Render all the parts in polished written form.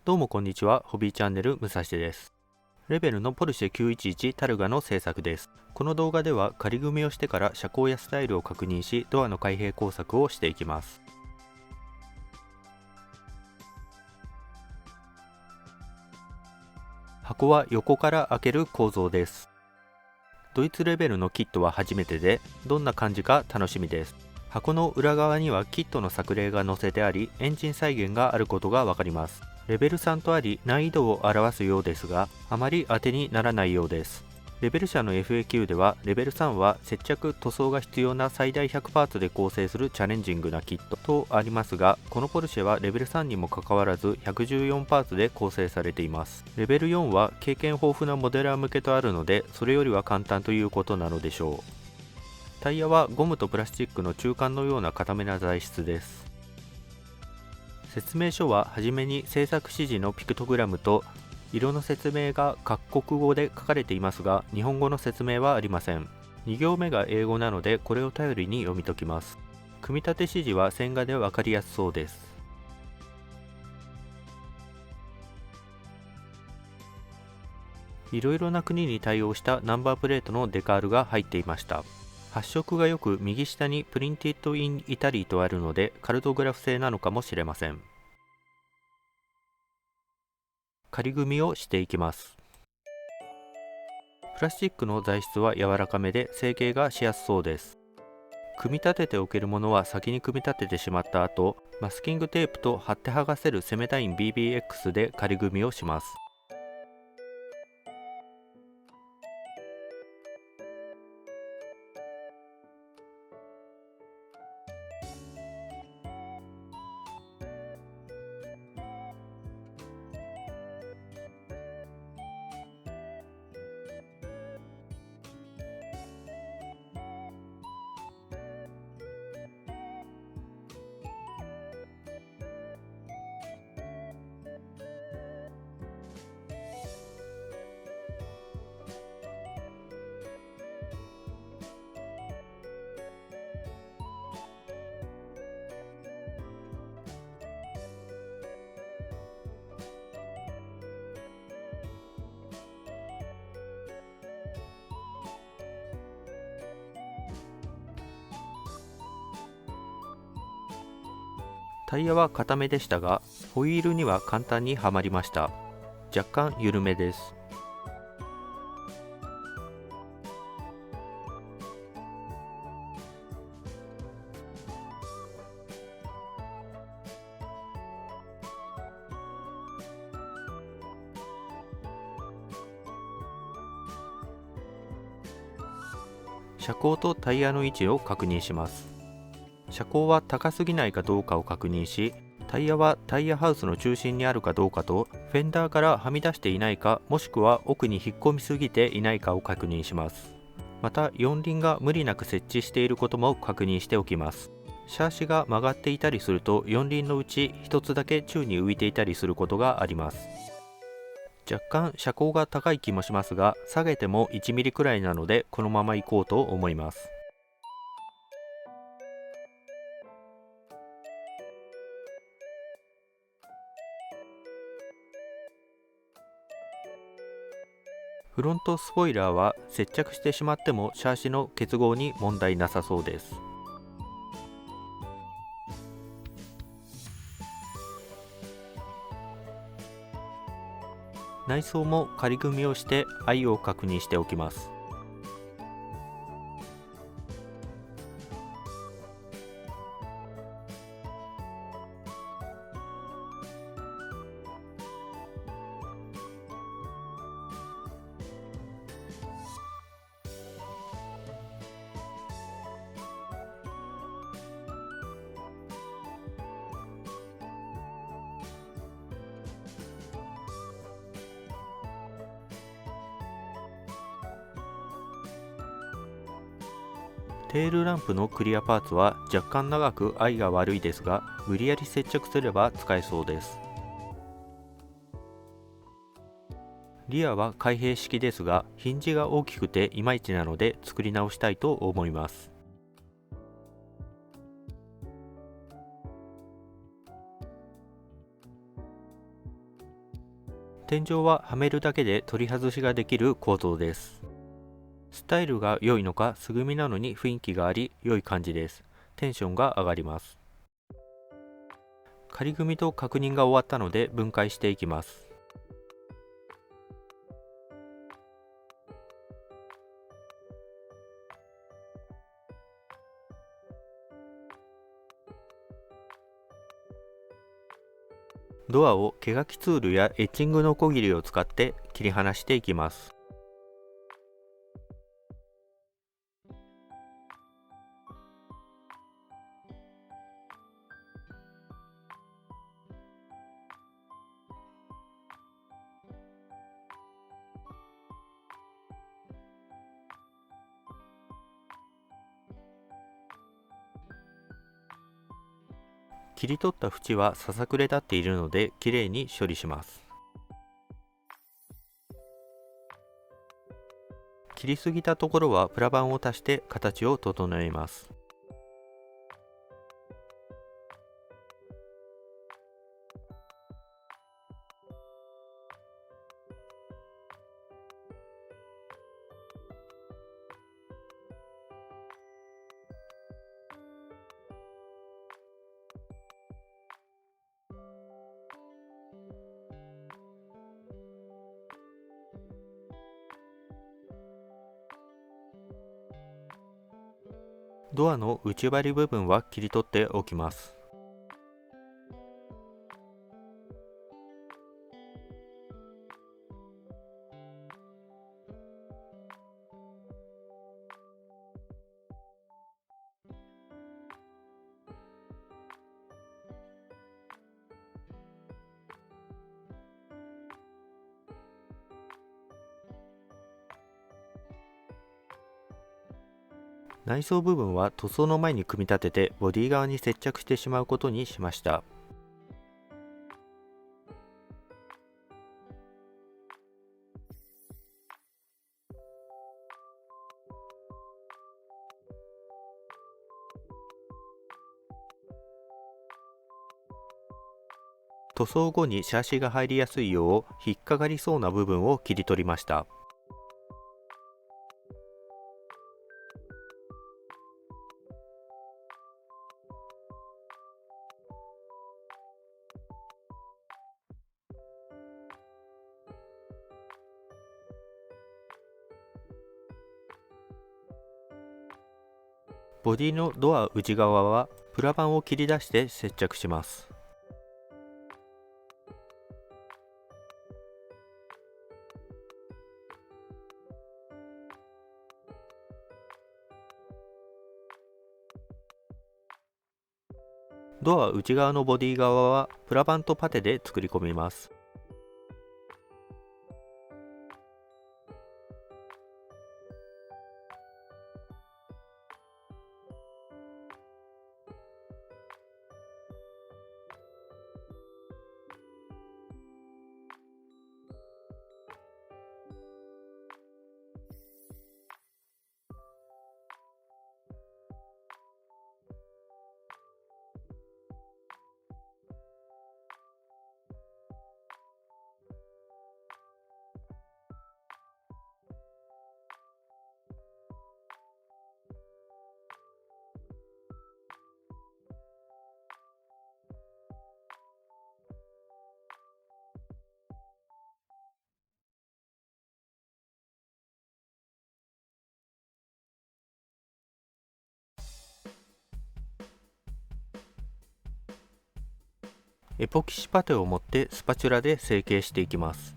どうもこんにちは。ホビーチャンネル武蔵です。レベルのポルシェ911タルガの製作です。この動画では仮組みをしてから車高やスタイルを確認し、ドアの開閉工作をしていきます。箱は横から開ける構造です。ドイツレベルのキットは初めてで、どんな感じか楽しみです。箱の裏側にはキットの作例が載せてあり、エンジン再現があることがわかります。レベル3とあり難易度を表すようですが、あまり当てにならないようです。レベル車の FAQ では、レベル3は接着塗装が必要な最大100パーツで構成するチャレンジングなキットとありますが、このポルシェはレベル3にもかかわらず114パーツで構成されています。レベル4は経験豊富なモデラー向けとあるので、それよりは簡単ということなのでしょう。タイヤはゴムとプラスチックの中間のような固めな材質です。説明書ははじめに制作指示のピクトグラムと色の説明が各国語で書かれていますが、日本語の説明はありません。2行目が英語なので、これを頼りに読み解きます。組み立て指示は線画でわかりやすそうです。いろいろな国に対応したナンバープレートのデカールが入っていました。発色がよく右下にプリンティッドインイタリーとあるので、カルトグラフ製なのかもしれません。仮組みをしていきます。プラスチックの材質は柔らかめで成形がしやすそうです。組み立てておけるものは先に組み立ててしまった後、マスキングテープと貼って剥がせるセメタイン BBX で仮組みをします。タイヤは固めでしたが、ホイールには簡単にはまりました。若干緩めです。車高とタイヤの位置を確認します。車高は高すぎないかどうかを確認し、タイヤはタイヤハウスの中心にあるかどうかと、フェンダーからはみ出していないか、もしくは奥に引っ込みすぎていないかを確認します。また四輪が無理なく設置していることも確認しておきます。シャーシが曲がっていたりすると、四輪のうち一つだけ宙に浮いていたりすることがあります。若干車高が高い気もしますが、下げても1ミリくらいなので、このまま行こうと思います。フロントスポイラーは接着してしまってもシャーシの結合に問題なさそうです。内装も仮組みをして愛を確認しておきます。テールランプのクリアパーツは若干長く愛が悪いですが、無理やり接着すれば使えそうです。リアは開閉式ですが、ヒンジが大きくていまいちなので作り直したいと思います。天井ははめるだけで取り外しができる構造です。スタイルが良いのか、素組みなのに雰囲気があり良い感じです。テンションが上がります。仮組みと確認が終わったので分解していきます。ドアを毛書きツールやエッチングのこぎりを使って切り離していきます。切り取った縁はささくれ立っているのできれいに処理します。切りすぎたところはプラ板を足して形を整えます。ドアの内張り部分は切り取っておきます。内装部分は塗装の前に組み立ててボディ側に接着してしまうことにしました。塗装後にシャーシが入りやすいよう引っかかりそうな部分を切り取りました。ボディのドア内側はプラ板を切り出して接着します。ドア内側のボディ側はプラ板とパテで作り込みます。エポキシパテを持ってスパチュラで成形していきます。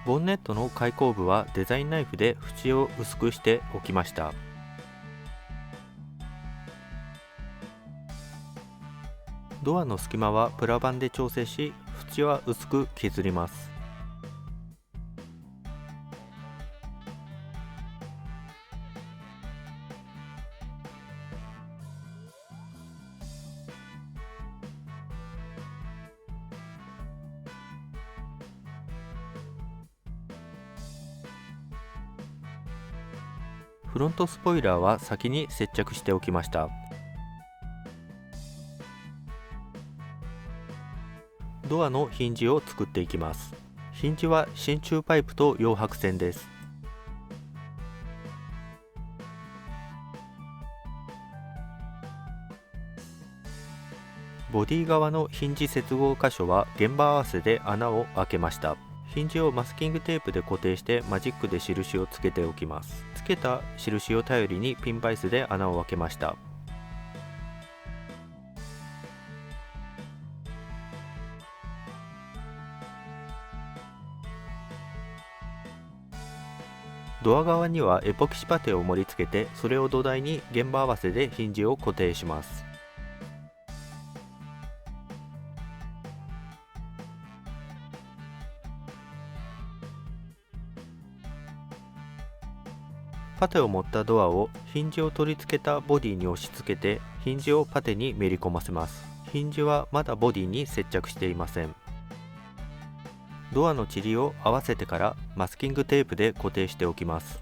ボンネットの開口部はデザインナイフで縁を薄くしておきました。ドアの隙間はプラ板で調整し、縁は薄く削ります。フロントスポイラーは先に接着しておきました。ドアのヒンジを作っていきます。ヒンジは真鍮パイプと洋白線です。ボディ側のヒンジ接合箇所は現場合わせで穴を開けました。ヒンジをマスキングテープで固定してマジックで印をつけておきます。つけた印を頼りにピンバイスで穴を開けました。ドア側にはエポキシパテを盛り付けて、それを土台に現場合わせでヒンジを固定します。パテを持ったドアをヒンジを取り付けたボディに押し付けて、ヒンジをパテにめり込ませます。ヒンジはまだボディに接着していません。ドアのチリを合わせてからマスキングテープで固定しておきます。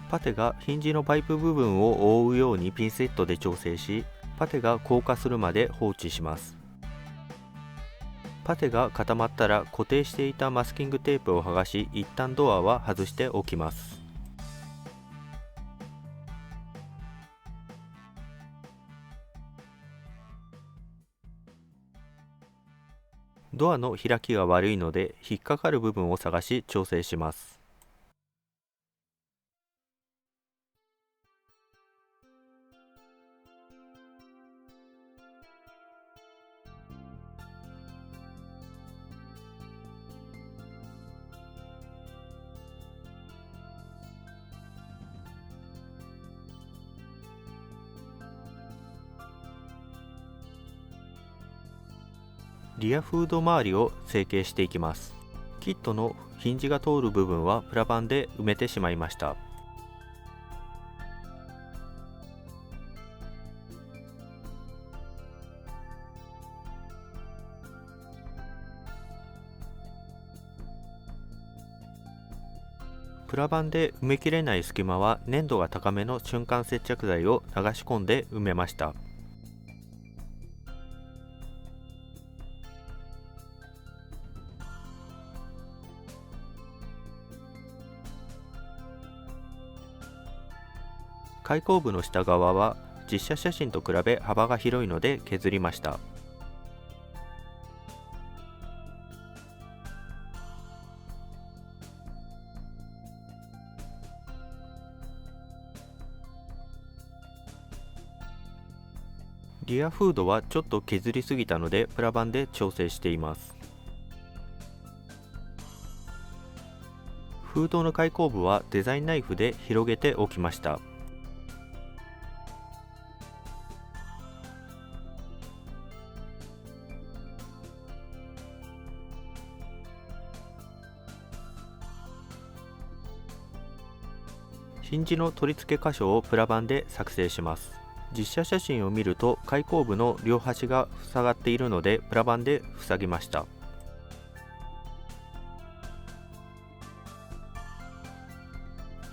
パテがヒンジのパイプ部分を覆うようにピンセットで調整し、パテが硬化するまで放置します。パテが固まったら固定していたマスキングテープを剥がし、一旦ドアは外しておきます。ドアの開きが悪いので引っかかる部分を探し調整します。リアフード周りを成形していきます。キットのヒンジが通る部分はプラ板で埋めてしまいました。プラ板で埋めきれない隙間は粘度が高めの瞬間接着剤を流し込んで埋めました。開口部の下側は実写写真と比べ幅が広いので削りました。リアフードはちょっと削りすぎたのでプラ板で調整しています。フードの開口部はデザインナイフで広げておきました。ヒンジの取り付け箇所をプラ板で作成します。実写写真を見ると開口部の両端が塞がっているのでプラ板で塞ぎました。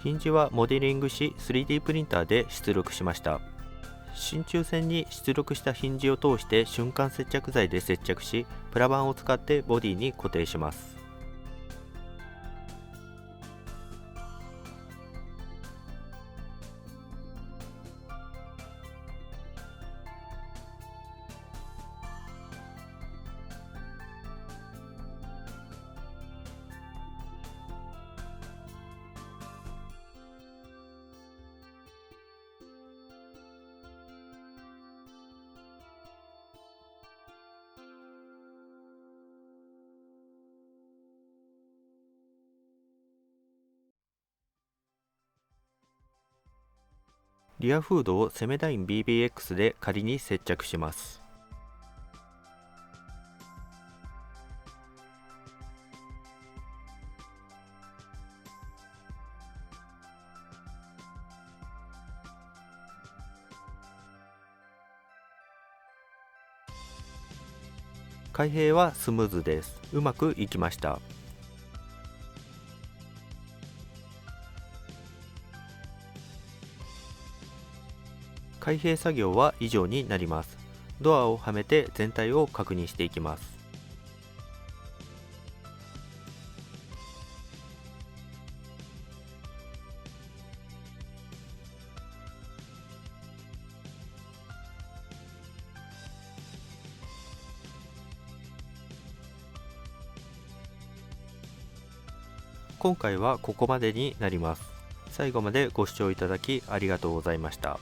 ヒンジはモデリングし 3D プリンターで出力しました。真鍮線に出力したヒンジを通して瞬間接着剤で接着し、プラ板を使ってボディに固定します。リアフードをセメダイン BBX で仮に接着します。開閉はスムーズです。うまくいきました。開閉作業は以上になります。ドアをはめて全体を確認していきます。今回はここまでになります。最後までご視聴いただきありがとうございました。